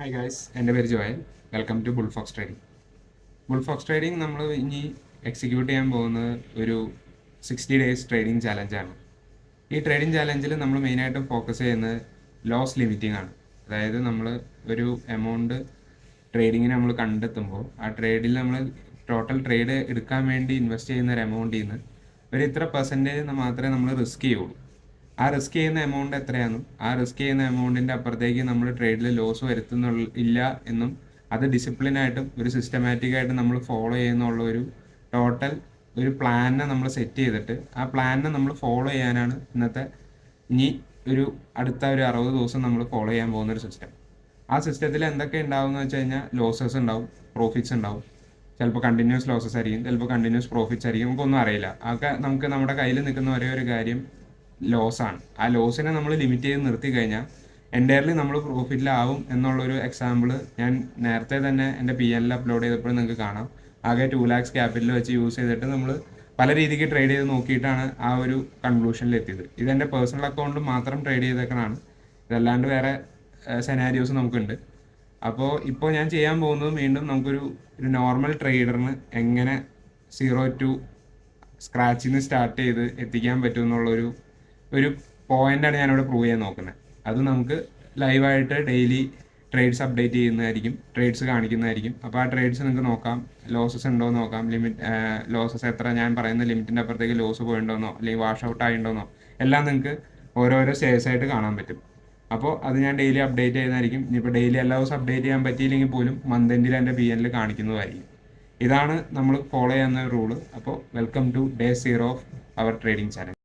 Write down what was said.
Hi guys, എൻ്റെ പേര് Joel. Welcome to Bullfox trading. Bullfox trading നമ്മൾ ഇനി എക്സിക്യൂട്ട് ചെയ്യാൻ പോകുന്നത് ഒരു 60 ഡേയ്സ് ട്രേഡിംഗ് ചാലഞ്ചാണ്. ഈ ട്രേഡിംഗ് ചാലഞ്ചിൽ നമ്മൾ മെയിനായിട്ടും ഫോക്കസ് ചെയ്യുന്നത് ലോസ് ലിമിറ്റിംഗ് ആണ്. അതായത് നമ്മൾ ഒരു എമൗണ്ട് ട്രേഡിങ്ങിന് നമ്മൾ കണ്ടെത്തുമ്പോൾ ആ ട്രേഡിൽ നമ്മൾ ടോട്ടൽ ട്രേഡ് എടുക്കാൻ വേണ്ടി ഇൻവെസ്റ്റ് ചെയ്യുന്ന ഒരു എമൗണ്ടിൽ നിന്ന് ഒരു ഇത്ര പെർസെൻറ്റേജ് മാത്രമേ നമ്മൾ റിസ്ക് ചെയ്യുള്ളൂ. ആ റിസ്ക് ചെയ്യുന്ന എമൗണ്ട് എത്രയാണെന്നും ആ റിസ്ക് ചെയ്യുന്ന എമൗണ്ടിൻ്റെ അപ്പുറത്തേക്ക് നമ്മൾ ട്രേഡിൽ ലോസ് ഇല്ല എന്നും അത് ഡിസിപ്ലിനായിട്ടും ഒരു സിസ്റ്റമാറ്റിക്കായിട്ടും നമ്മൾ ഫോളോ ചെയ്യുന്നുള്ള ഒരു ടോട്ടൽ ഒരു പ്ലാനിനെ നമ്മൾ സെറ്റ് ചെയ്തിട്ട് ആ പ്ലാനിനെ നമ്മൾ ഫോളോ ചെയ്യാനാണ് ഇന്നത്തെ ഇനി അടുത്ത ഒരു 60 ദിവസം നമ്മൾ ഫോളോ ചെയ്യാൻ പോകുന്നൊരു സിസ്റ്റം. ആ സിസ്റ്റത്തിൽ എന്തൊക്കെ ഉണ്ടാവും എന്ന് വെച്ച് കഴിഞ്ഞാൽ ലോസസ് ഉണ്ടാവും, പ്രോഫിറ്റ്സ് ഉണ്ടാവും. ചിലപ്പോൾ കണ്ടിന്യൂസ് ലോസസ് ആയിരിക്കും, ചിലപ്പോൾ കണ്ടിന്യൂസ് പ്രോഫിറ്റ്സ് ആയിരിക്കും, നമുക്കൊന്നും അറിയില്ല. അതൊക്കെ നമുക്ക് നമ്മുടെ കയ്യിൽ നിൽക്കുന്ന ഒരേ ഒരു കാര്യം ലോസാണ്. ആ ലോസിനെ നമ്മൾ ലിമിറ്റ് ചെയ്ത് നിർത്തി കഴിഞ്ഞാൽ എൻ്റയർലി നമ്മൾ പ്രോഫിറ്റിലാവും എന്നുള്ളൊരു എക്സാമ്പിൾ ഞാൻ നേരത്തെ തന്നെ എൻ്റെ PNL അപ്ലോഡ് ചെയ്തപ്പോൾ നിങ്ങൾക്ക് കാണാം. ആകെ 2 lakhs ക്യാപിറ്റൽ വെച്ച് യൂസ് ചെയ്തിട്ട് നമ്മൾ പല രീതിക്ക് ട്രേഡ് ചെയ്ത് നോക്കിയിട്ടാണ് ആ ഒരു കൺക്ലൂഷനിൽ എത്തിയത്. ഇതെൻ്റെ പേഴ്സണൽ അക്കൗണ്ടിൽ മാത്രം ട്രേഡ് ചെയ്തേക്കണതാണ്, ഇതല്ലാണ്ട് വേറെ സെനാരിയോസ് നമുക്കുണ്ട്. അപ്പോൾ ഇപ്പോൾ ഞാൻ ചെയ്യാൻ പോകുന്നത് വീണ്ടും നമുക്കൊരു നോർമൽ ട്രേഡറിന് എങ്ങനെ 0 to സ്ക്രാച്ചിൽ നിന്ന് സ്റ്റാർട്ട് ചെയ്ത് എത്തിക്കാൻ പറ്റും എന്നുള്ളൊരു പോയിന്റാണ് ഞാനിവിടെ പ്രൂവ് ചെയ്യാൻ നോക്കുന്നത്. അത് നമുക്ക് ലൈവായിട്ട് ഡെയിലി ട്രേഡ്സ് അപ്ഡേറ്റ് ചെയ്യുന്നതായിരിക്കും, ട്രേഡ്സ് കാണിക്കുന്നതായിരിക്കും. അപ്പോൾ ആ ട്രേഡ്സ് നിങ്ങൾക്ക് നോക്കാം, ലോസസ് ഉണ്ടോ എന്ന് നോക്കാം, ലോസസ് എത്ര, ഞാൻ പറയുന്ന ലിമിറ്റിൻ്റെ അപ്പുറത്തേക്ക് ലോസ് പോയിണ്ടോന്നോ അല്ലെങ്കിൽ വാഷ് ഔട്ട് ആയിണ്ടോന്നോ എല്ലാം നിങ്ങൾക്ക് ഓരോരോ സ്റ്റേഴ്സ് ആയിട്ട് കാണാൻ പറ്റും. അപ്പോൾ അത് ഞാൻ ഡെയിലി അപ്ഡേറ്റ് ചെയ്യുന്നതായിരിക്കും. ഇനിയിപ്പോൾ ഡെയിലി എല്ലാ ദിവസവും അപ്ഡേറ്റ് ചെയ്യാൻ പറ്റിയില്ലെങ്കിൽ പോലും മന്ത് എൻഡിൽ എൻ്റെ PNL കാണിക്കുന്നതായിരിക്കും. ഇതാണ് നമ്മൾ ഫോളോ ചെയ്യുന്ന റൂള്. അപ്പോൾ welcome to day 0 of our trading channel.